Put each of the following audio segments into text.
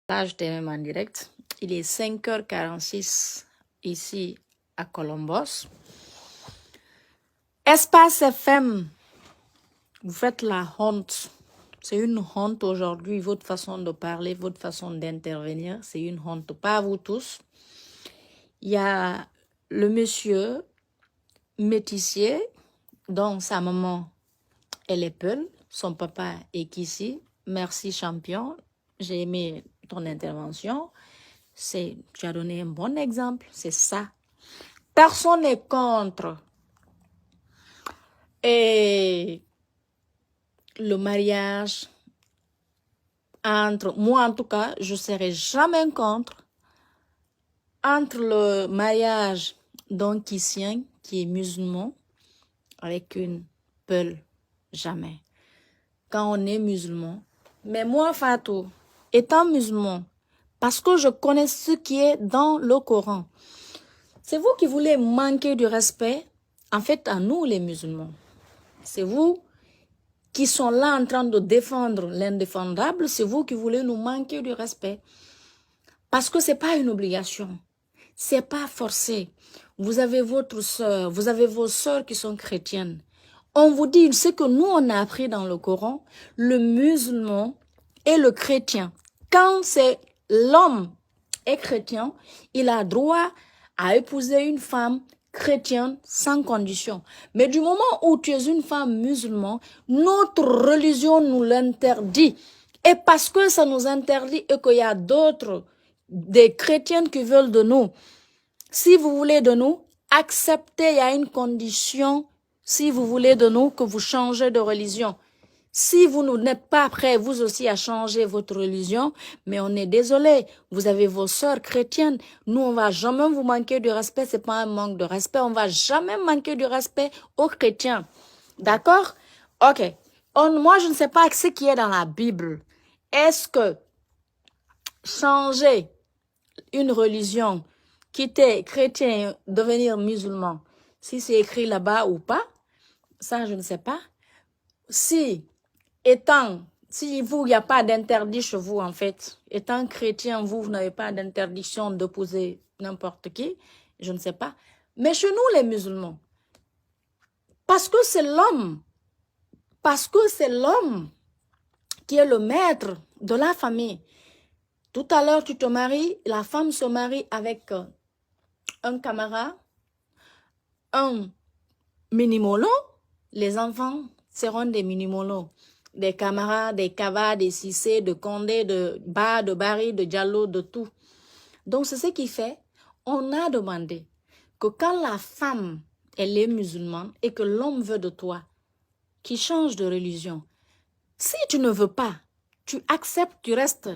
Là, j'étais même en direct. Il est 5h46 ici à Columbus. Espace FM, vous faites la honte. C'est une honte aujourd'hui, votre façon de parler, votre façon d'intervenir. C'est une honte, pas vous tous. Il y a le monsieur métissier, dont sa maman, elle est Peul. Son papa est ici. Merci, champion. J'ai aimé ton intervention. Tu as donné un bon exemple, c'est ça. Personne n'est contre. Et le mariage entre, moi en tout cas, je ne serai jamais contre, entre le mariage d'un Christien qui est musulman avec une Peul, jamais. Quand on est musulman. Mais moi, Fatou, étant musulman, parce que je connais ce qui est dans le Coran, c'est vous qui voulez manquer du respect, en fait, à nous les musulmans. C'est vous qui sont là en train de défendre l'indéfendable, c'est vous qui voulez nous manquer du respect. Parce que ce n'est pas une obligation, ce n'est pas forcé. Vous avez votre soeur, vous avez vos soeurs qui sont chrétiennes. On vous dit, ce que nous on a appris dans le Coran, le musulman et le chrétien. Quand c'est l'homme est chrétien, il a droit à épouser une femme chrétienne sans condition. Mais du moment où tu es une femme musulmane, notre religion nous l'interdit. Et parce que ça nous interdit et qu'il y a d'autres, des chrétiennes qui veulent de nous, si vous voulez de nous, acceptez, il y a une condition, si vous voulez de nous, que vous changez de religion. Si vous n'êtes pas prêts, vous aussi, à changer votre religion, mais on est désolé, vous avez vos sœurs chrétiennes, nous, on va jamais vous manquer du respect, c'est pas un manque de respect, on va jamais manquer du respect aux chrétiens. D'accord? Ok. Moi, je ne sais pas ce qui est dans la Bible. Est-ce que changer une religion, quitter chrétien, devenir musulman, si c'est écrit là-bas ou pas, ça, je ne sais pas. Si vous, il n'y a pas d'interdit chez vous, en fait, étant chrétien, vous n'avez pas d'interdiction d'opposer n'importe qui, je ne sais pas. Mais chez nous, les musulmans, parce que c'est l'homme qui est le maître de la famille. Tout à l'heure, tu te maries, la femme se marie avec un camarade, un minimolo, les enfants seront des minimolos, des camarades, des Kava, des Cissé, de Condé, de Ba, de Bari, de Diallo, de tout. Donc, c'est ce qui fait, on a demandé que quand la femme, elle est musulmane et que l'homme veut de toi, qu'il change de religion, si tu ne veux pas, tu acceptes, tu restes.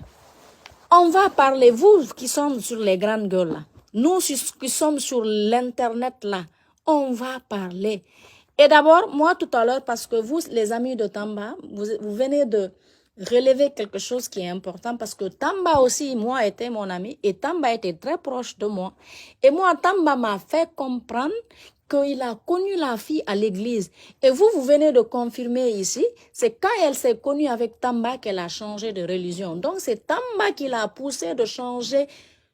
On va parler, vous qui sommes sur les grandes gueules là, nous qui sommes sur l'internet là, on va parler. Et d'abord, moi tout à l'heure, parce que vous, les amis de Tamba, vous venez de relever quelque chose qui est important, parce que Tamba aussi, moi, était mon ami, et Tamba était très proche de moi. Et moi, Tamba m'a fait comprendre qu'il a connu la fille à l'église. Et vous venez de confirmer ici, c'est quand elle s'est connue avec Tamba qu'elle a changé de religion. Donc, c'est Tamba qui l'a poussé de changer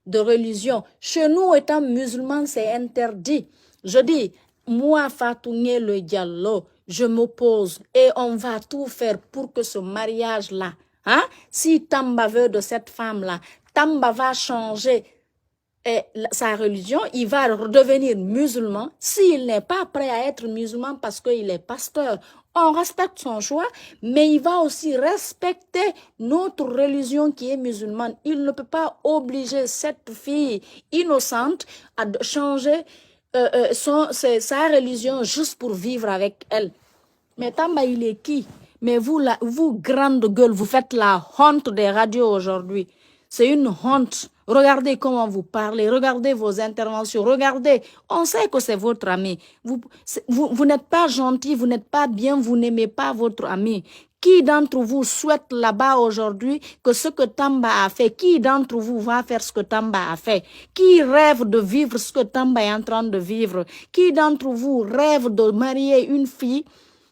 de religion. Chez nous, étant musulmans, c'est interdit. Je dis, moi, Fatou le Diallo, je m'oppose et on va tout faire pour que ce mariage-là, si Tamba veut de cette femme-là, Tamba va changer sa religion, il va redevenir musulman. S'il n'est pas prêt à être musulman parce qu'il est pasteur, on respecte son choix, mais il va aussi respecter notre religion qui est musulmane. Il ne peut pas obliger cette fille innocente à changer sa religion juste pour vivre avec elle. Mais Tamba, il est qui? Mais vous, grande gueule, vous faites la honte des radios aujourd'hui. C'est une honte. Regardez comment vous parlez, regardez vos interventions, regardez. On sait que c'est votre ami. Vous n'êtes pas gentil, vous n'êtes pas bien, vous n'aimez pas votre ami. Qui d'entre vous souhaite là-bas aujourd'hui que ce que Tamba a fait? Qui d'entre vous va faire ce que Tamba a fait? Qui rêve de vivre ce que Tamba est en train de vivre? Qui d'entre vous rêve de marier une fille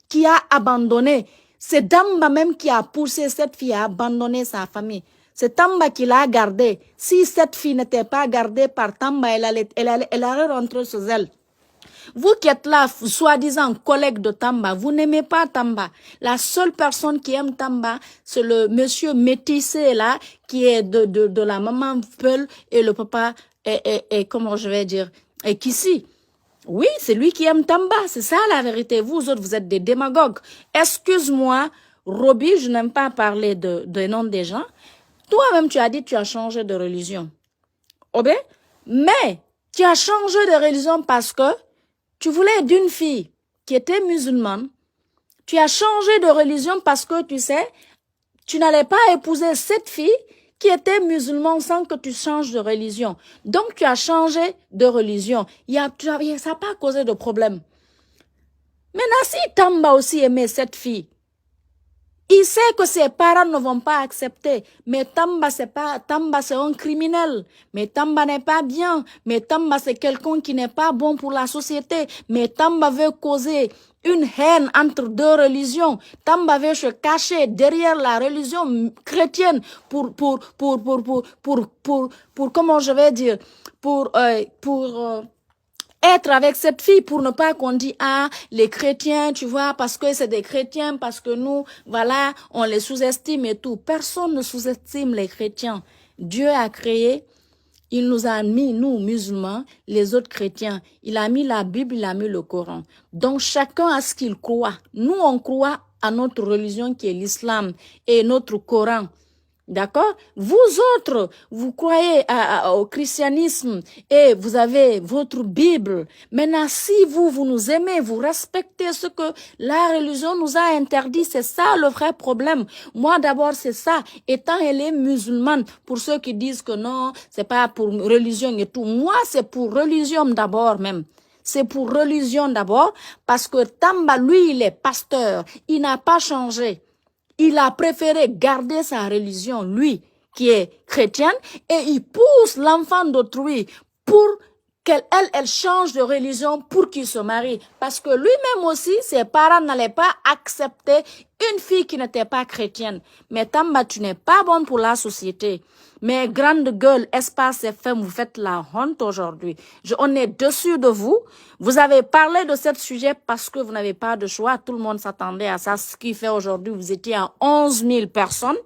qui a abandonné? C'est Tamba même qui a poussé cette fille à abandonner sa famille. C'est Tamba qui l'a gardée. Si cette fille n'était pas gardée par Tamba, elle allait rentrer chez elle. Vous qui êtes là, soi-disant collègue de Tamba, vous n'aimez pas Tamba. La seule personne qui aime Tamba, c'est le monsieur métissé là, qui est de la maman Peul et le papa est comment je vais dire, est Kissi. Oui, c'est lui qui aime Tamba, c'est ça la vérité. Vous autres, vous êtes des démagogues. Excuse-moi, Roby, je n'aime pas parler de nom des gens. Toi-même, tu as dit que tu as changé de religion. Ok? Mais tu as changé de religion parce que tu voulais d'une fille qui était musulmane. Tu as changé de religion parce que, tu sais, tu n'allais pas épouser cette fille qui était musulmane sans que tu changes de religion. Donc, tu as changé de religion. Ça n'a pas causé de problème. Maintenant, si Tamba aussi aimait cette fille, il sait que ses parents ne vont pas accepter. Mais Tamba, c'est un criminel. Mais Tamba n'est pas bien. Mais Tamba, c'est quelqu'un qui n'est pas bon pour la société. Mais Tamba veut causer une haine entre deux religions. Tamba veut se cacher derrière la religion chrétienne pour comment je vais dire, être avec cette fille pour ne pas qu'on dise, ah, les chrétiens, tu vois, parce que c'est des chrétiens, parce que nous, voilà, on les sous-estime et tout. Personne ne sous-estime les chrétiens. Dieu a créé, il nous a mis, nous, musulmans, les autres chrétiens. Il a mis la Bible, il a mis le Coran. Donc, chacun a ce qu'il croit. Nous, on croit à notre religion qui est l'islam et notre Coran. D'accord? Vous autres, vous croyez au christianisme et vous avez votre Bible. Maintenant, si vous nous aimez, vous respectez ce que la religion nous a interdit, c'est ça le vrai problème. Moi, d'abord, c'est ça. Étant elle est musulmane, pour ceux qui disent que non, c'est pas pour religion et tout. Moi, c'est pour religion d'abord même. C'est pour religion d'abord parce que Tamba, lui, il est pasteur. Il n'a pas changé. Il a préféré garder sa religion, lui, qui est chrétienne, et il pousse l'enfant d'autrui pour qu'elle change de religion pour qu'il se marie. Parce que lui-même aussi, ses parents n'allaient pas accepter une fille qui n'était pas chrétienne. Mais Tamba, tu n'es pas bonne pour la société. Mais grande gueule, Espace FM, vous faites la honte aujourd'hui. On est dessus de vous. Vous avez parlé de ce sujet parce que vous n'avez pas de choix. Tout le monde s'attendait à ça. Ce qui fait aujourd'hui, vous étiez à 11 000 personnes.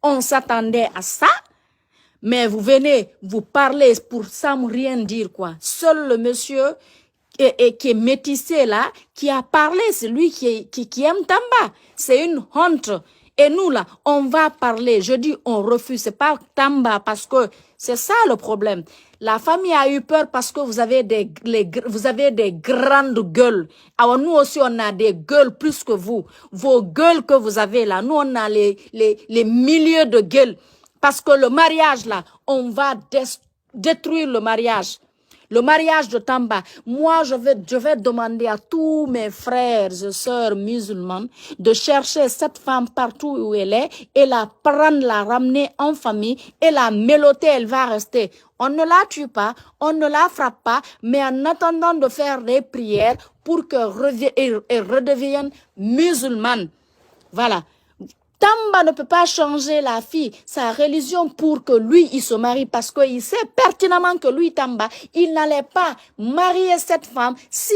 On s'attendait à ça. Mais vous venez, vous parlez pour sans rien dire quoi. Seul le monsieur qui est métissé là, qui a parlé, c'est lui qui aime Tamba. C'est une honte. Et nous là, on va parler. Je dis on refuse, c'est pas Tamba parce que c'est ça le problème. La famille a eu peur parce que vous avez des grandes gueules. Alors nous aussi on a des gueules plus que vous. Vos gueules que vous avez là, nous on a les milliers de gueules. Parce que le mariage là, on va détruire le mariage. Le mariage de Tamba, moi je vais demander à tous mes frères et sœurs musulmans de chercher cette femme partout où elle est et la prendre, la ramener en famille et la méloter, elle va rester. On ne la tue pas, on ne la frappe pas, mais en attendant de faire des prières pour qu'elle redevienne musulmane. Voilà. Tamba ne peut pas changer la fille, sa religion pour que lui, il se marie parce qu'il sait pertinemment que lui, Tamba, il n'allait pas marier cette femme si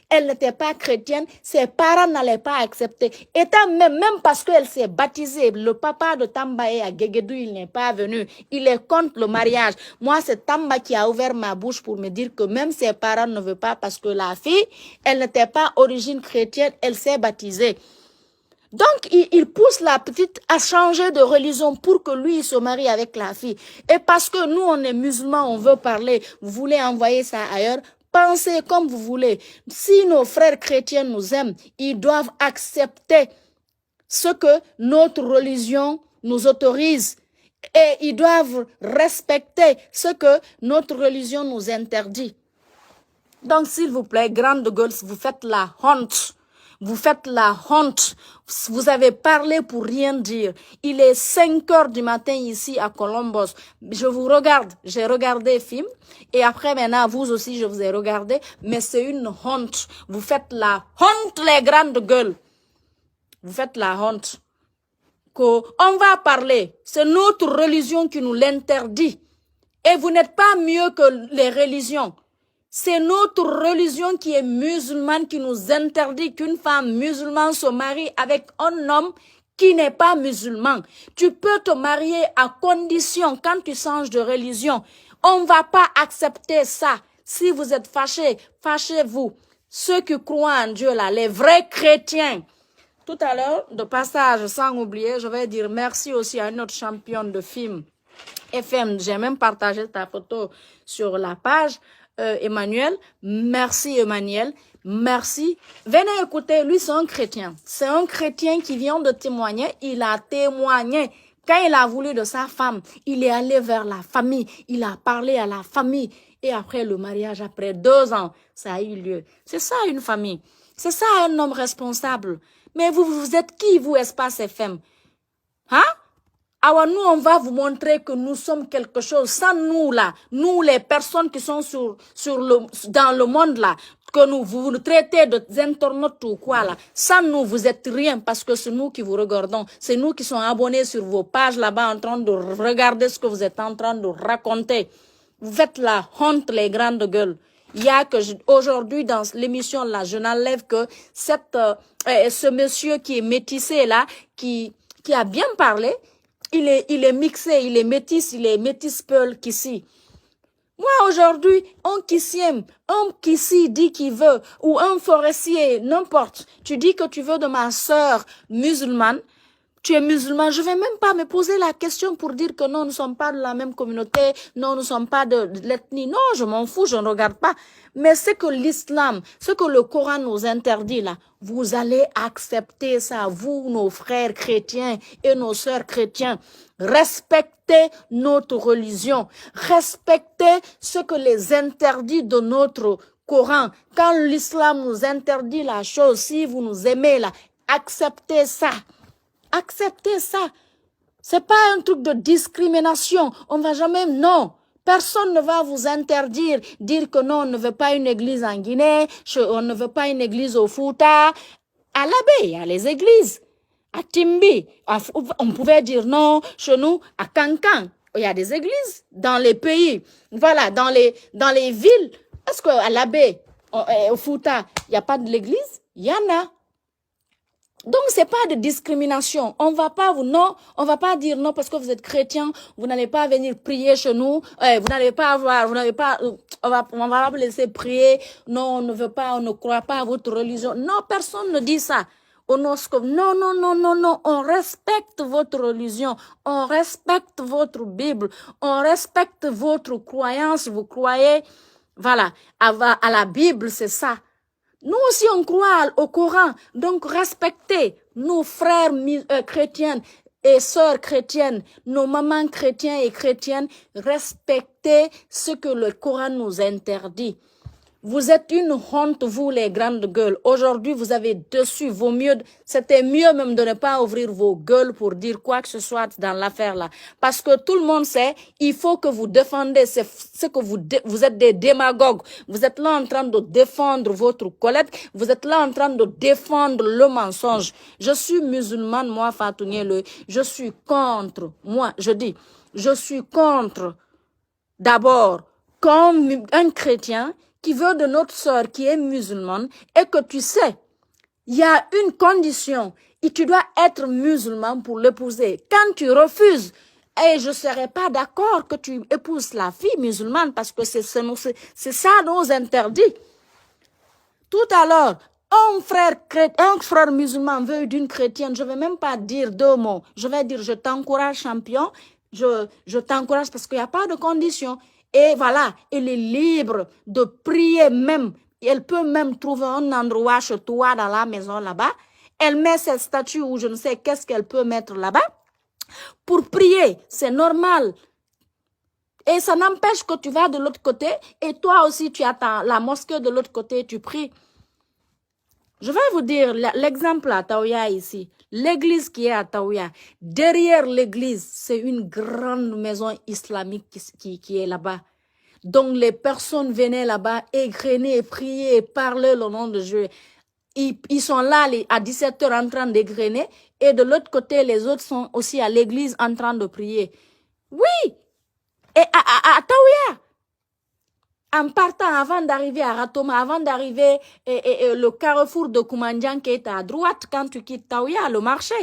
elle n'était pas chrétienne, ses parents n'allaient pas accepter. Étant même parce qu'elle s'est baptisée, le papa de Tamba est à Guéguédou, il n'est pas venu. Il est contre le mariage. Moi, c'est Tamba qui a ouvert ma bouche pour me dire que même ses parents ne veulent pas parce que la fille, elle n'était pas d'origine chrétienne, elle s'est baptisée. Donc, il pousse la petite à changer de religion pour que lui, il se marie avec la fille. Et parce que nous, on est musulmans, on veut parler, vous voulez envoyer ça ailleurs, pensez comme vous voulez. Si nos frères chrétiens nous aiment, ils doivent accepter ce que notre religion nous autorise. Et ils doivent respecter ce que notre religion nous interdit. Donc, s'il vous plaît, grande gueule, vous faites la honte. Vous faites la honte. Vous avez parlé pour rien dire. Il est 5 heures du matin ici à Columbus. Je vous regarde. J'ai regardé le film. Et après, maintenant, vous aussi, je vous ai regardé. Mais c'est une honte. Vous faites la honte, les grandes gueules. Vous faites la honte. qu'on va parler. C'est notre religion qui nous l'interdit. Et vous n'êtes pas mieux que les religions. C'est notre religion qui est musulmane qui nous interdit qu'une femme musulmane se marie avec un homme qui n'est pas musulman. Tu peux te marier à condition, quand tu changes de religion. On ne va pas accepter ça. Si vous êtes fâchés, fâchez-vous. Ceux qui croient en Dieu, là, les vrais chrétiens. Tout à l'heure, de passage, sans oublier, je vais dire merci aussi à une autre championne de film FM. J'ai même partagé ta photo sur la page. Emmanuel, merci Emmanuel, merci. Venez écouter, lui c'est un chrétien. C'est un chrétien qui vient de témoigner, il a témoigné. Quand il a voulu de sa femme, il est allé vers la famille, il a parlé à la famille. Et après le mariage, après 2 ans, ça a eu lieu. C'est ça une famille. C'est ça un homme responsable. Mais vous êtes qui, vous, Espace FM? Hein? Alors nous, on va vous montrer que nous sommes quelque chose. Sans nous, là, nous, les personnes qui sont dans le monde, là, que vous nous traitez de internautes ou quoi, là. Sans nous, vous êtes rien parce que c'est nous qui vous regardons. C'est nous qui sommes abonnés sur vos pages là-bas en train de regarder ce que vous êtes en train de raconter. Vous faites la honte, les grandes gueules. Il y a que aujourd'hui dans l'émission là, je n'enlève que ce monsieur qui est métissé là, qui a bien parlé. Il est mixé, il est métis peul qu'ici. Moi, aujourd'hui, un qui dit qu'il veut, ou un forestier, n'importe. Tu dis que tu veux de ma sœur musulmane, tu es musulman, je vais même pas me poser la question pour dire que non, nous ne sommes pas de la même communauté, non, nous ne sommes pas de l'ethnie. Non, je m'en fous, je ne regarde pas. Mais c'est que l'islam, ce que le Coran nous interdit là, vous allez accepter ça, vous, nos frères chrétiens et nos sœurs chrétiens. Respectez notre religion, respectez ce que les interdits de notre Coran. Quand l'islam nous interdit la chose, si vous nous aimez là, acceptez ça. Acceptez ça. C'est pas un truc de discrimination. On va jamais, non. Personne ne va vous interdire, dire que non, on ne veut pas une église en Guinée, on ne veut pas une église au Fouta. À Labé, il y a les églises. À Timbi, on pouvait dire non. Chez nous, à Cancan, il y a des églises. Dans les pays, voilà, dans les villes. Est-ce qu'à Labé, au Fouta, il n'y a pas de l'église? Il y en a. Donc, c'est pas de discrimination. On va pas dire non parce que vous êtes chrétien, vous n'allez pas venir prier chez nous, on va vous laisser prier, non, on ne veut pas, on ne croit pas à votre religion. Non, personne ne dit ça. Non, on respecte votre religion, on respecte votre Bible, on respecte votre croyance, vous croyez, voilà, à la Bible, c'est ça. Nous aussi, on croit au Coran. Donc, respectez nos frères chrétiens et sœurs chrétiennes, nos mamans chrétiennes et chrétiennes. Respectez ce que le Coran nous interdit. Vous êtes une honte, vous, les grandes gueules. Aujourd'hui, vous avez dessus. C'était mieux même de ne pas ouvrir vos gueules pour dire quoi que ce soit dans l'affaire là. Parce que tout le monde sait, il faut que vous défendez ce que vous êtes des démagogues. Vous êtes là en train de défendre votre Colette. Vous êtes là en train de défendre le mensonge. Je suis musulmane, moi, Fatou Niele. Je suis contre, je suis contre, d'abord, comme un chrétien qui veut de notre sœur qui est musulmane et que tu sais, il y a une condition et tu dois être musulman pour l'épouser. Quand tu refuses, et je ne serai pas d'accord que tu épouses la fille musulmane parce que c'est ça nos interdits. Tout à l'heure, un frère musulman veut d'une chrétienne, je ne vais même pas dire 2 mots. Je vais dire je t'encourage champion, je t'encourage parce qu'il n'y a pas de condition. Et voilà, elle est libre de prier même. Elle peut même trouver un endroit chez toi dans la maison là-bas. Elle met cette statue ou je ne sais qu'est-ce qu'elle peut mettre là-bas. Pour prier, c'est normal. Et ça n'empêche que tu vas de l'autre côté et toi aussi tu attends la mosquée de l'autre côté, tu pries. Je vais vous dire l'exemple à Taouya ici. L'église qui est à Taouya. Derrière l'église, c'est une grande maison islamique qui est là-bas. Donc les personnes venaient là-bas égrener, prier, parler le nom de Dieu. ils sont là à 17h en train d'égrener et de l'autre côté, les autres sont aussi à l'église en train de prier. Oui, et à Taouya, en partant avant d'arriver à Ratoma, avant d'arriver le carrefour de Koumandjan qui est à droite quand tu quittes Taouya, le marché.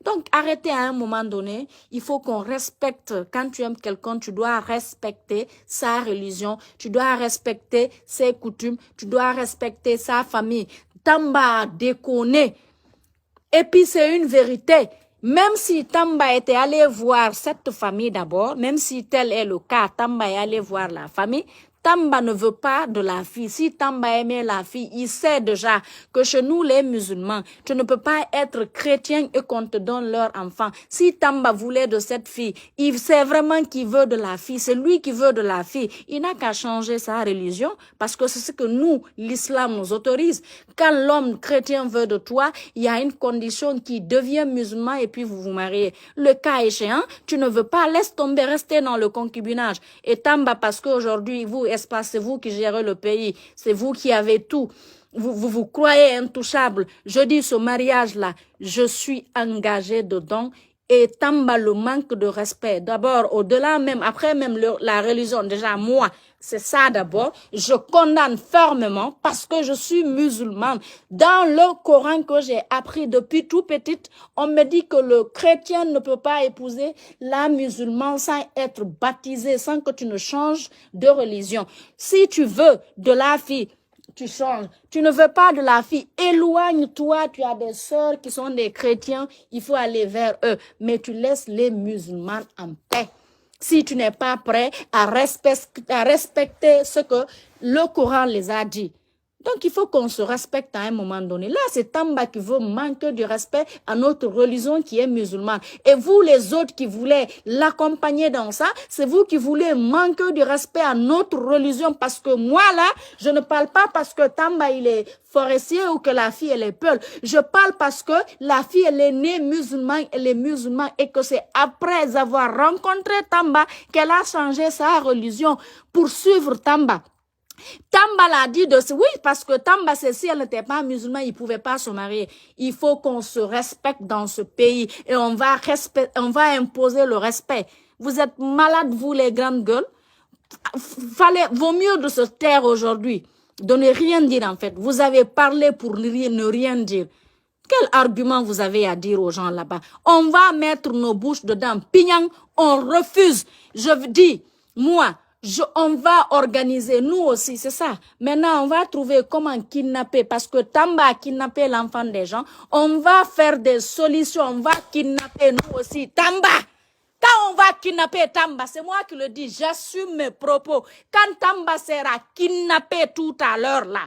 Donc, arrêtez à un moment donné. Il faut qu'on respecte. Quand tu aimes quelqu'un, tu dois respecter sa religion. Tu dois respecter ses coutumes. Tu dois respecter sa famille. Tamba a déconné. Et puis, c'est une vérité. Même si Tamba était allé voir cette famille d'abord, même si tel est le cas, Tamba est allé voir la famille, Tamba ne veut pas de la fille. Si Tamba aimait la fille, il sait déjà que chez nous, les musulmans, tu ne peux pas être chrétien et qu'on te donne leur enfant. Si Tamba voulait de cette fille, il sait vraiment qu'il veut de la fille. C'est lui qui veut de la fille. Il n'a qu'à changer sa religion parce que c'est ce que nous, l'islam, nous autorise. Quand l'homme chrétien veut de toi, il y a une condition qui devient musulman et puis vous vous mariez. Le cas échéant, tu ne veux pas, laisse tomber, rester dans le concubinage. Et Tamba, parce qu'aujourd'hui, c'est vous qui gérez le pays, c'est vous qui avez tout. Vous croyez intouchable. Je dis ce mariage-là, je suis engagée dedans. Et Tamba, le manque de respect. D'abord, au-delà même, après même la religion, déjà moi, c'est ça d'abord. Je condamne fermement parce que je suis musulmane. Dans le Coran que j'ai appris depuis tout petite, on me dit que le chrétien ne peut pas épouser la musulmane sans être baptisé, sans que tu ne changes de religion. Si tu veux de la fille, tu changes. Tu ne veux pas de la fille, éloigne-toi. Tu as des sœurs qui sont des chrétiens, il faut aller vers eux. Mais tu laisses les musulmans en paix. Si tu n'es pas prêt à respecter ce que le Coran les a dit. Donc, il faut qu'on se respecte à un moment donné. Là, c'est Tamba qui veut manquer du respect à notre religion qui est musulmane. Et vous, les autres qui voulez l'accompagner dans ça, c'est vous qui voulez manquer du respect à notre religion. Parce que moi, là, je ne parle pas parce que Tamba, il est forestier ou que la fille, elle est peule. Je parle parce que la fille, elle est née musulmane, elle est musulmane et que c'est après avoir rencontré Tamba qu'elle a changé sa religion pour suivre Tamba. Tamba l'a dit oui, parce que Tamba, si elle n'était pas musulmane, il ne pouvait pas se marier. Il faut qu'on se respecte dans ce pays et on va imposer le respect. Vous êtes malades, vous, les grandes gueules. Vaut mieux de se taire aujourd'hui, de ne rien dire en fait. Vous avez parlé pour ne rien dire. Quel argument vous avez à dire aux gens là-bas? On va mettre nos bouches dedans. Pignang, on refuse. Je dis, moi, on va organiser, nous aussi, c'est ça. Maintenant, on va trouver comment kidnapper, parce que Tamba a kidnappé l'enfant des gens. On va faire des solutions, on va kidnapper nous aussi. Tamba! Quand on va kidnapper Tamba, c'est moi qui le dis, j'assume mes propos. Quand Tamba sera kidnappé tout à l'heure là,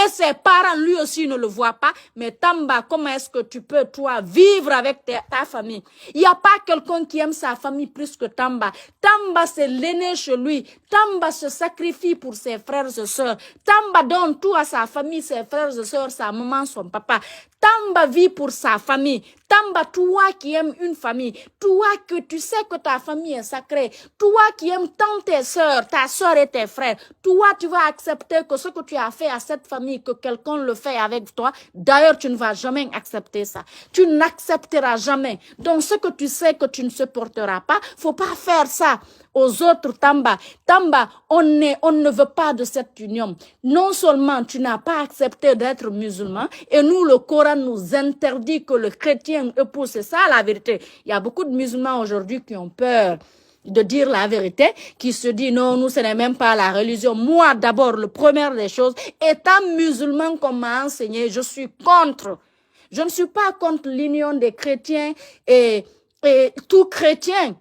et ses parents, lui aussi, ne le voient pas. Mais Tamba, comment est-ce que tu peux, toi, vivre avec ta famille? Il n'y a pas quelqu'un qui aime sa famille plus que Tamba. Tamba, c'est l'aîné chez lui. Tamba se sacrifie pour ses frères et sœurs. Tamba donne tout à sa famille, ses frères et sœurs, sa maman, son papa. Tamba vit pour sa famille. Tamba, toi qui aimes une famille, toi que tu sais que ta famille est sacrée, toi qui aimes tant tes sœurs, ta sœur et tes frères, toi tu vas accepter que ce que tu as fait à cette famille, que quelqu'un le fait avec toi. D'ailleurs, tu ne vas jamais accepter ça. Tu n'accepteras jamais. Donc, ce que tu sais que tu ne supporteras pas, faut pas faire ça aux autres. Tamba, on ne veut pas de cette union. Non seulement tu n'as pas accepté d'être musulman, et nous, le Coran nous interdit que le chrétien épouse. C'est ça la vérité. Il y a beaucoup de musulmans aujourd'hui qui ont peur de dire la vérité, qui se dit non, nous, ce n'est même pas la religion. Moi, d'abord, le première des choses, étant musulman qu'on m'a enseigné, je suis contre. Je ne suis pas contre l'union des chrétiens et tout chrétien.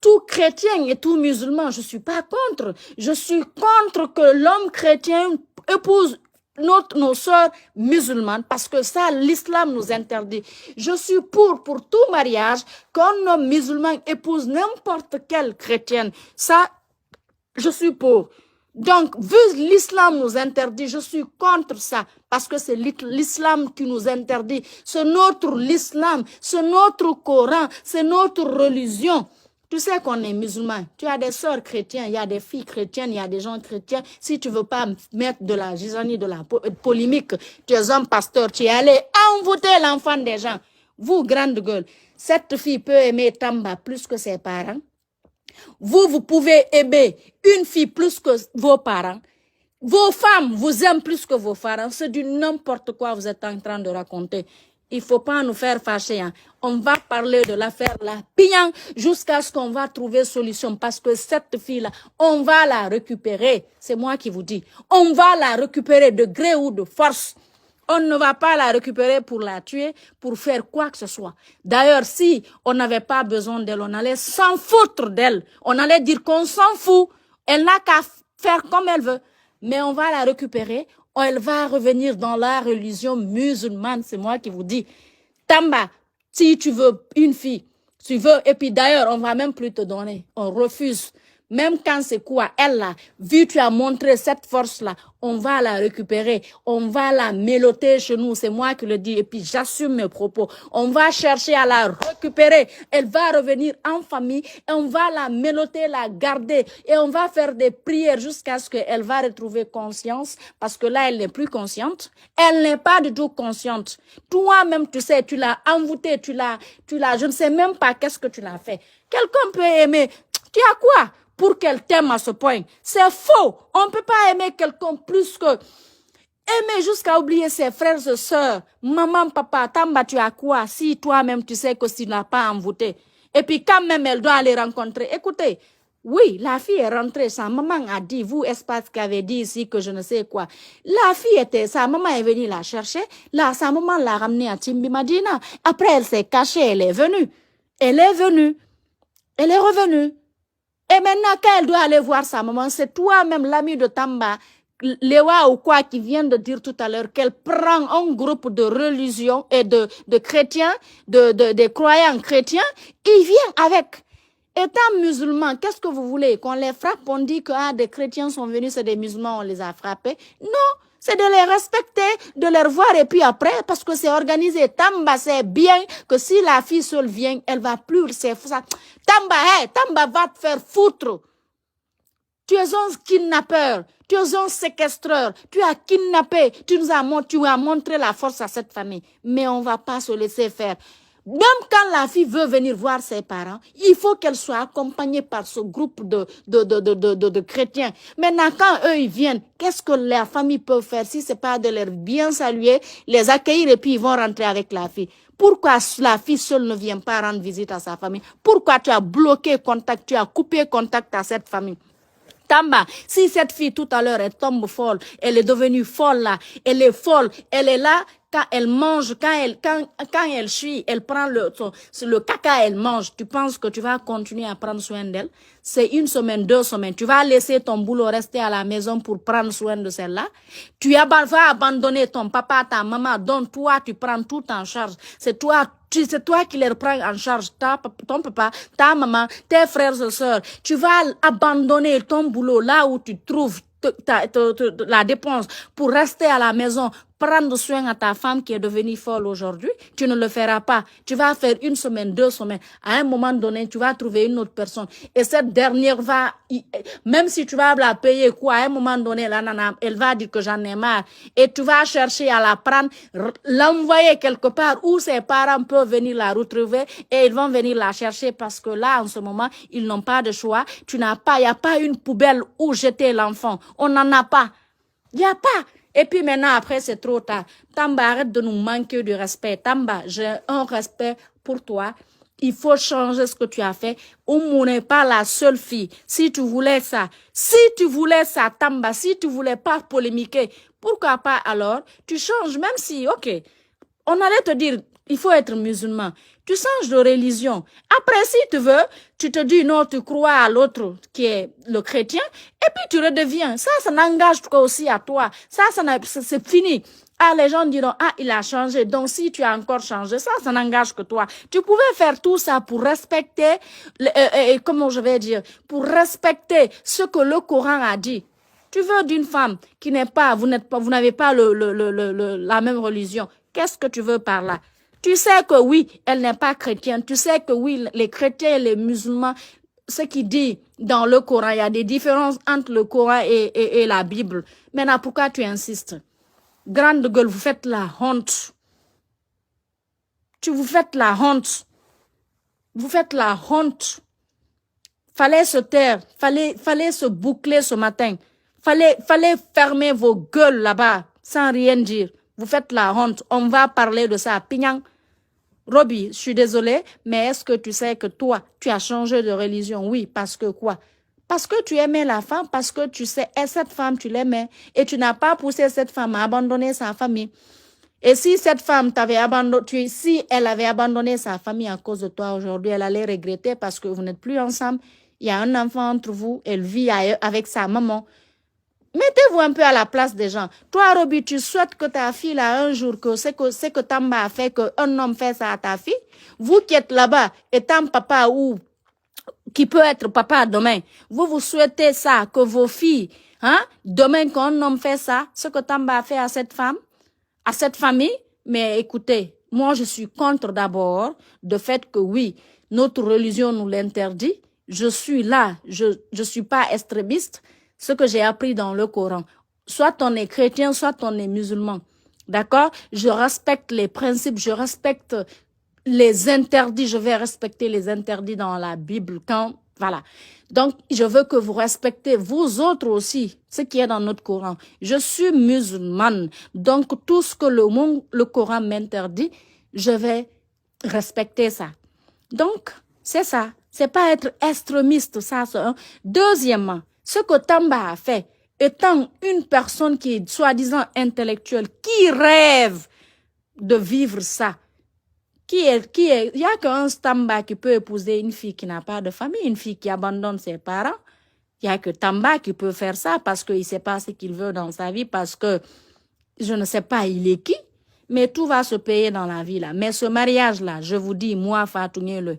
Tout chrétien et tout musulman, je suis pas contre. Je suis contre que l'homme chrétien épouse nos sœurs musulmanes parce que ça, l'islam nous interdit. Je suis pour tout mariage qu'un homme musulman épouse n'importe quelle chrétienne. Ça, je suis pour. Donc, vu l'islam nous interdit, je suis contre ça parce que c'est l'islam qui nous interdit. C'est notre l'islam, c'est notre Coran, c'est notre religion. Tu sais qu'on est musulman. Tu as des sœurs chrétiennes, il y a des filles chrétiennes, il y a des gens chrétiens. Si tu ne veux pas mettre de la gisanie, de la polémique, tu es un pasteur, tu es allé envoûter l'enfant des gens. Vous, grande gueule, cette fille peut aimer Tamba plus que ses parents. Vous pouvez aimer une fille plus que vos parents. Vos femmes vous aiment plus que vos parents. C'est du n'importe quoi vous êtes en train de raconter. Il ne faut pas nous faire fâcher. Hein. On va parler de l'affaire là, bien jusqu'à ce qu'on va trouver solution. Parce que cette fille-là, on va la récupérer. C'est moi qui vous dis. On va la récupérer de gré ou de force. On ne va pas la récupérer pour la tuer, pour faire quoi que ce soit. D'ailleurs, si on n'avait pas besoin d'elle, on allait s'en foutre d'elle. On allait dire qu'on s'en fout. Elle n'a qu'à faire comme elle veut. Mais on va la récupérer. Elle va revenir dans la religion musulmane. C'est moi qui vous dis. Tamba, si tu veux une fille, tu veux, et puis d'ailleurs, on va même plus te donner. On refuse. Même quand c'est quoi, elle là, vu tu as montré cette force-là, on va la récupérer, on va la méloter chez nous, c'est moi qui le dis, et puis j'assume mes propos. On va chercher à la récupérer, elle va revenir en famille, et on va la méloter, la garder, et on va faire des prières jusqu'à ce qu'elle va retrouver conscience, parce que là, elle n'est plus consciente, elle n'est pas du tout consciente. Toi-même, tu sais, tu l'as envoûtée, je ne sais même pas qu'est-ce que tu l'as fait. Quelqu'un peut aimer, tu as quoi? Pour qu'elle t'aime à ce point. C'est faux. On ne peut pas aimer quelqu'un plus que... Aimer jusqu'à oublier ses frères et sœurs. Maman, papa, Tamba, tu as quoi? Si toi-même tu sais que tu n'as pas envoûté. Et puis quand même elle doit aller rencontrer. Écoutez, oui, la fille est rentrée. Sa maman a dit, vous, Espace qui avait dit ici que je ne sais quoi. La fille était, sa maman est venue la chercher. Là, sa maman l'a ramenée à Timbi Madina. Après, elle s'est cachée, elle est venue. Elle est venue. Elle est revenue. Et maintenant, quand elle doit aller voir sa maman, c'est toi-même, l'ami de Tamba, Lewa ou quoi, qui vient de dire tout à l'heure qu'elle prend un groupe de religion et de chrétiens, de croyants chrétiens, ils viennent avec. Étant musulmans, qu'est-ce que vous voulez? Qu'on les frappe, on dit que des chrétiens sont venus, c'est des musulmans, on les a frappés. Non, c'est de les respecter, de les revoir et puis après, parce que c'est organisé. Tamba, c'est bien que si la fille seule vient, elle va plus, c'est ça. Tamba, Tamba va te faire foutre. Tu es un kidnappeur, tu es un séquestreur, tu as kidnappé, tu as montré la force à cette famille. Mais on ne va pas se laisser faire. Même quand la fille veut venir voir ses parents, il faut qu'elle soit accompagnée par ce groupe de chrétiens. Maintenant, quand eux, ils viennent, qu'est-ce que la famille peut faire si ce n'est pas de les bien saluer, les accueillir et puis ils vont rentrer avec la fille? Pourquoi la fille seule ne vient pas rendre visite à sa famille? Pourquoi tu as bloqué contact, tu as coupé contact à cette famille? Tamba, si cette fille tout à l'heure, elle tombe folle, elle est devenue folle là, elle est folle, elle est là, quand elle mange, quand elle chie, elle prend le caca, elle mange, tu penses que tu vas continuer à prendre soin d'elle? C'est 1 semaine, 2 semaines, tu vas laisser ton boulot rester à la maison pour prendre soin de celle-là? Tu vas abandonner ton papa, ta maman, dont toi, tu prends tout en charge. C'est toi qui les reprends en charge, ton papa, ta maman, tes frères et sœurs. Tu vas abandonner ton boulot là où tu trouves la dépense pour rester à la maison, prendre soin à ta femme qui est devenue folle aujourd'hui. Tu ne le feras pas. Tu vas faire 1 semaine, 2 semaines. À un moment donné, tu vas trouver une autre personne. Et cette dernière même si tu vas la payer quoi, à un moment donné, elle va dire que j'en ai marre. Et tu vas chercher à la prendre, l'envoyer quelque part où ses parents peuvent venir la retrouver et ils vont venir la chercher parce que là, en ce moment, ils n'ont pas de choix. Il n'y a pas une poubelle où jeter l'enfant. On n'en a pas. Il n'y a pas. Et puis maintenant, après, c'est trop tard. Tamba, arrête de nous manquer de respect. Tamba, j'ai un respect pour toi. Il faut changer ce que tu as fait. Oumou n'est pas la seule fille. Si tu voulais ça, Tamba, si tu voulais pas polémiquer, pourquoi pas alors? Tu changes, même si, ok, on allait te dire, il faut être musulman. Tu changes de religion. Après, si tu veux, tu te dis non, tu crois à l'autre qui est le chrétien, et puis tu redeviens. Ça n'engage aussi à toi. C'est fini. Ah, les gens diront, ah, il a changé. Donc, si tu as encore changé, ça n'engage que toi. Tu pouvais faire tout ça pour respecter, comment je vais dire, pour respecter ce que le Coran a dit. Tu veux d'une femme qui n'est pas, vous n'avez pas la même religion. Qu'est-ce que tu veux par là? Tu sais que oui, elle n'est pas chrétienne. Tu sais que oui, les chrétiens et les musulmans, ce qui dit dans le Coran, il y a des différences entre le Coran et la Bible. Maintenant, pourquoi tu insistes? Grande gueule, vous faites la honte. Vous faites la honte. Vous faites la honte. Fallait se taire. Fallait se boucler ce matin. Fallait fermer vos gueules là-bas sans rien dire. Vous faites la honte. On va parler de ça. Pignang. Robbie, je suis désolée, mais est-ce que tu sais que toi, tu as changé de religion? Oui, parce que quoi? Parce que tu aimais la femme, parce que tu sais, et cette femme, tu l'aimais. Et tu n'as pas poussé cette femme à abandonner sa famille. Et si cette femme t'avait abandonné, si elle avait abandonné sa famille à cause de toi aujourd'hui, elle allait regretter parce que vous n'êtes plus ensemble. Il y a un enfant entre vous, elle vit avec sa maman. Mettez-vous un peu à la place des gens. Toi, Robbie, tu souhaites que ta fille, là, un jour, que c'est que Tamba a fait, qu'un homme fait ça à ta fille. Vous qui êtes là-bas, étant papa ou qui peut être papa demain, vous souhaitez ça, que vos filles, demain, qu'un homme fait ça, ce que Tamba a fait à cette femme, à cette famille. Mais écoutez, moi, je suis contre d'abord le fait que oui, notre religion nous l'interdit. Je suis là, je suis pas extrémiste. Ce que j'ai appris dans le Coran. Soit on est chrétien, soit on est musulman. D'accord? Je respecte les principes, je respecte les interdits. Je vais respecter les interdits dans la Bible. Voilà. Donc, je veux que vous respectez vous autres aussi, ce qui est dans notre Coran. Je suis musulmane. Donc, tout ce que le Coran m'interdit, je vais respecter ça. Donc, c'est ça. C'est pas être extrémiste, ça, c'est un. Deuxièmement, ce que Tamba a fait, étant une personne qui est soi-disant intellectuelle, qui rêve de vivre ça, il y a qu'un Tamba qui peut épouser une fille qui n'a pas de famille, une fille qui abandonne ses parents. Il y a que Tamba qui peut faire ça parce qu'il ne sait pas ce qu'il veut dans sa vie, parce que je ne sais pas il est qui, mais tout va se payer dans la vie là. Mais ce mariage-là, je vous dis, moi, Fatou Niele,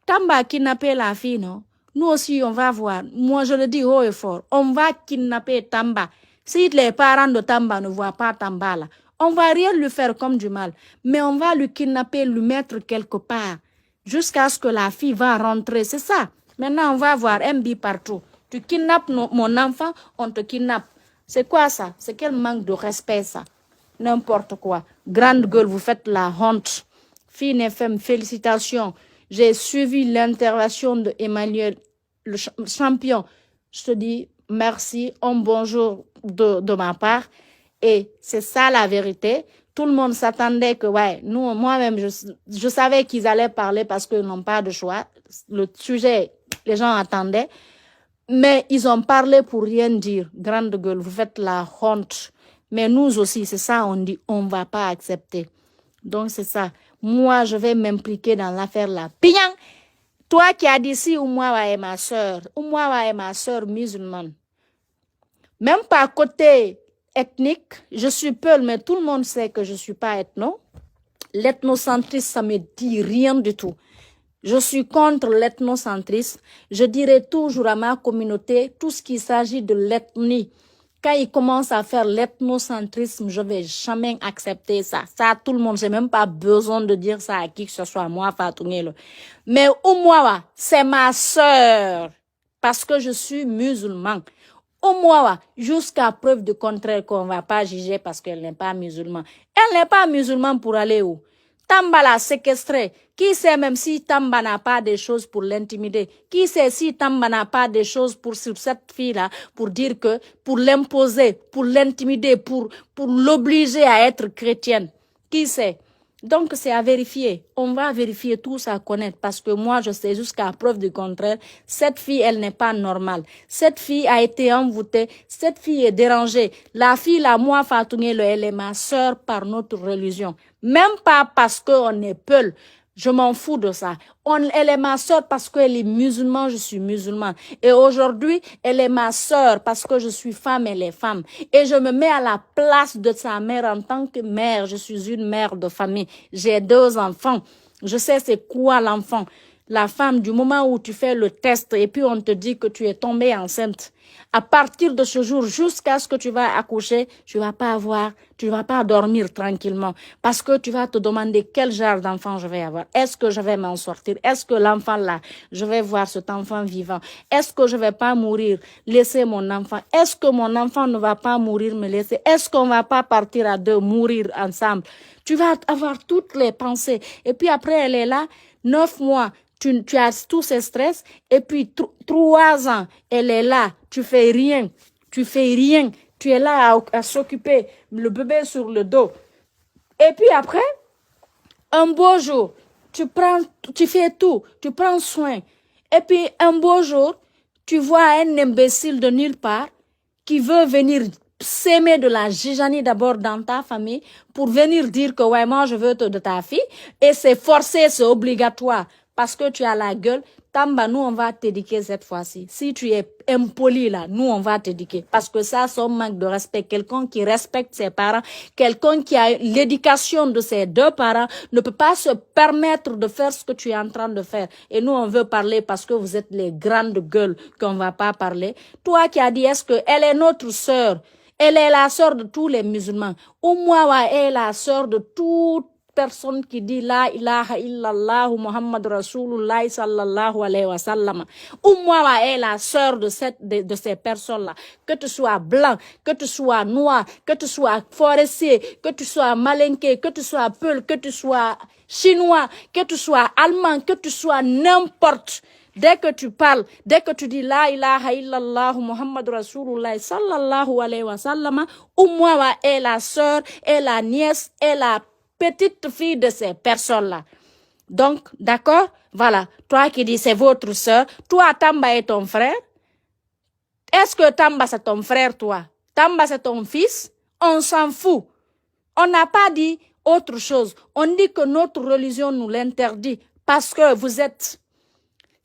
Tamba a kidnappé la fille, non? Nous aussi, on va voir. Moi, je le dis haut et fort. On va kidnapper Tamba. Si les parents de Tamba ne voient pas Tamba là, on va rien lui faire comme du mal. Mais on va lui kidnapper, lui mettre quelque part. Jusqu'à ce que la fille va rentrer. C'est ça. Maintenant, on va voir MB partout. Tu kidnappes mon enfant, on te kidnappe. C'est quoi ça? C'est quel manque de respect ça? N'importe quoi. Grande gueule, vous faites la honte. Fine FM, félicitations. J'ai suivi l'intervention de Emmanuel, le champion. Je te dis merci, un bonjour de ma part. Et c'est ça la vérité. Tout le monde s'attendait que, ouais, moi-même, je savais qu'ils allaient parler parce qu'ils n'ont pas de choix. Le sujet, les gens attendaient. Mais ils ont parlé pour rien dire. Grande gueule, vous faites la honte. Mais nous aussi, c'est ça, on dit, on ne va pas accepter. Donc, c'est ça. Moi, je vais m'impliquer dans l'affaire là. Piang! Toi qui as dit si Oumawa est ma soeur, Oumawa est ma soeur musulmane. Même pas côté ethnique, je suis Peul, mais tout le monde sait que je ne suis pas ethno. L'ethnocentrisme, ça ne me dit rien du tout. Je suis contre l'ethnocentrisme. Je dirai toujours à ma communauté, tout ce qui s'agit de l'ethnie, quand ils commencent à faire l'ethnocentrisme, je ne vais jamais accepter ça. Ça, tout le monde, j'ai même pas besoin de dire ça à qui que ce soit, moi, Fatou Niele. Mais Oumawa, c'est ma sœur, parce que je suis musulman. Oumawa, jusqu'à preuve du contraire qu'on ne va pas juger parce qu'elle n'est pas musulmane. Elle n'est pas musulmane pour aller où? Tamba l'a séquestré. Qui sait même si Tamba n'a pas des choses pour l'intimider? Qui sait si Tamba n'a pas des choses pour sur cette fille-là, pour dire que, pour l'imposer, pour l'intimider, pour l'obliger à être chrétienne? Qui sait? Donc, c'est à vérifier. On va vérifier tout ça, connaître. Parce que moi, je sais jusqu'à preuve du contraire, cette fille, elle n'est pas normale. Cette fille a été envoûtée. Cette fille est dérangée. La fille, là, moi, Fatou Niele, elle est ma sœur par notre religion. Même pas parce qu'on est Peul. Je m'en fous de ça. Elle est ma sœur parce qu'elle est musulmane, je suis musulmane. Et aujourd'hui, elle est ma sœur parce que je suis femme, elle est femme. Et je me mets à la place de sa mère en tant que mère. Je suis une mère de famille. J'ai 2 enfants. Je sais c'est quoi l'enfant. la femme, du moment où tu fais le test et puis on te dit que tu es tombée enceinte, à partir de ce jour jusqu'à ce que tu vas accoucher, tu vas pas dormir tranquillement parce que tu vas te demander quel genre d'enfant je vais avoir. Est-ce que je vais m'en sortir? Est-ce que l'enfant là, je vais voir cet enfant vivant? Est-ce que je vais pas mourir, laisser mon enfant? Est-ce que mon enfant ne va pas mourir, me laisser? Est-ce qu'on va pas partir à deux, mourir ensemble? Tu vas avoir toutes les pensées. Et puis après, elle est là, 9 mois. Tu as tous ces stress et puis 3 ans, elle est là, tu fais rien, tu es là à s'occuper, le bébé sur le dos. Et puis après, un beau jour, tu fais tout, tu prends soin. Et puis un beau jour, tu vois un imbécile de nulle part qui veut venir s'aimer de la giganie d'abord dans ta famille pour venir dire que ouais, moi je veux de ta fille et c'est forcé, c'est obligatoire. Parce que tu as la gueule, Tamba, nous on va t'éduquer cette fois-ci. Si tu es impoli là, nous on va t'éduquer. Parce que ça, c'est un manque de respect. Quelqu'un qui respecte ses parents, quelqu'un qui a l'éducation de ses deux parents, ne peut pas se permettre de faire ce que tu es en train de faire. Et nous on veut parler parce que vous êtes les grandes gueules qu'on va pas parler. Toi qui as dit, est-ce que elle est notre sœur? Elle est la sœur de tous les musulmans. Umwawa est la sœur de toute personne qui dit la ilaha illallah Muhammad Rasulullah sallallahu alayhi wa sallam. Umwawa est la sœur de ces personnes-là. Que tu sois blanc, que tu sois noir, que tu sois forestier, que tu sois malinké, que tu sois peul, que tu sois chinois, que tu sois allemand, que tu sois n'importe. Dès que tu parles, dès que tu dis la ilaha illallah Muhammad Rasulullah sallallahu alayhi wa sallam, Umwawa est la sœur, est la nièce, est la petite fille de ces personnes-là. Donc, d'accord? Voilà. Toi qui dis c'est votre sœur, toi Tamba est ton frère. Est-ce que Tamba c'est ton frère, toi? Tamba c'est ton fils? On s'en fout. On n'a pas dit autre chose. On dit que notre religion nous l'interdit parce que vous êtes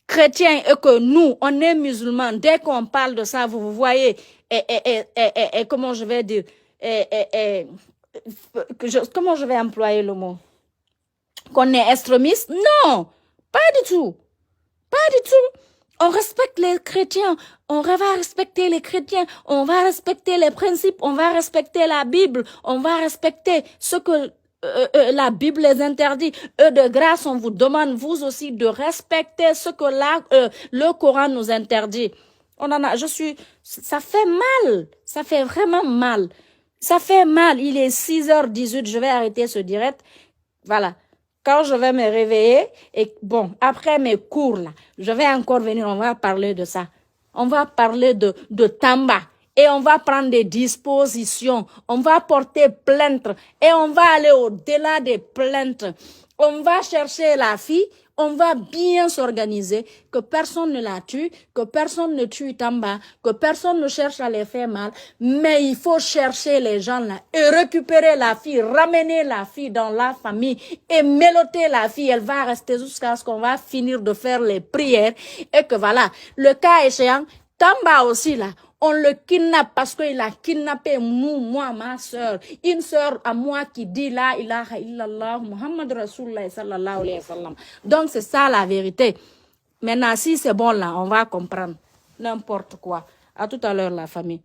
chrétiens et que nous, on est musulmans. Dès qu'on parle de ça, vous voyez, comment je vais dire, comment je vais employer le mot? Qu'on est extrémiste? Non, pas du tout. Pas du tout. On respecte les chrétiens, on va respecter les chrétiens, on va respecter les principes, on va respecter la Bible, on va respecter ce que la Bible les interdit. Eux de grâce, on vous demande vous aussi de respecter ce que le Coran nous interdit. Ça fait mal, ça fait vraiment mal. Ça fait mal, il est 6h18, je vais arrêter ce direct. Voilà. Quand je vais me réveiller, et bon, après mes cours là, je vais encore venir, on va parler de ça. On va parler de Tamba. Et on va prendre des dispositions. On va porter plainte. Et on va aller au-delà des plaintes. On va chercher la fille. On va bien s'organiser. Que personne ne la tue. Que personne ne tue Tamba. Que personne ne cherche à les faire mal. Mais il faut chercher les gens là. Et récupérer la fille. Ramener la fille dans la famille. Et méloter la fille. Elle va rester jusqu'à ce qu'on va finir de faire les prières. Et que voilà. Le cas échéant, Tamba aussi là. On le kidnappe parce qu'il a kidnappé nous, moi, ma soeur. Une soeur à moi qui dit la ilaha illallah Muhammad Rasulullah sallallahu alayhi wa sallam. Donc c'est ça la vérité. Maintenant si c'est bon là, on va comprendre. N'importe quoi. À tout à l'heure la famille.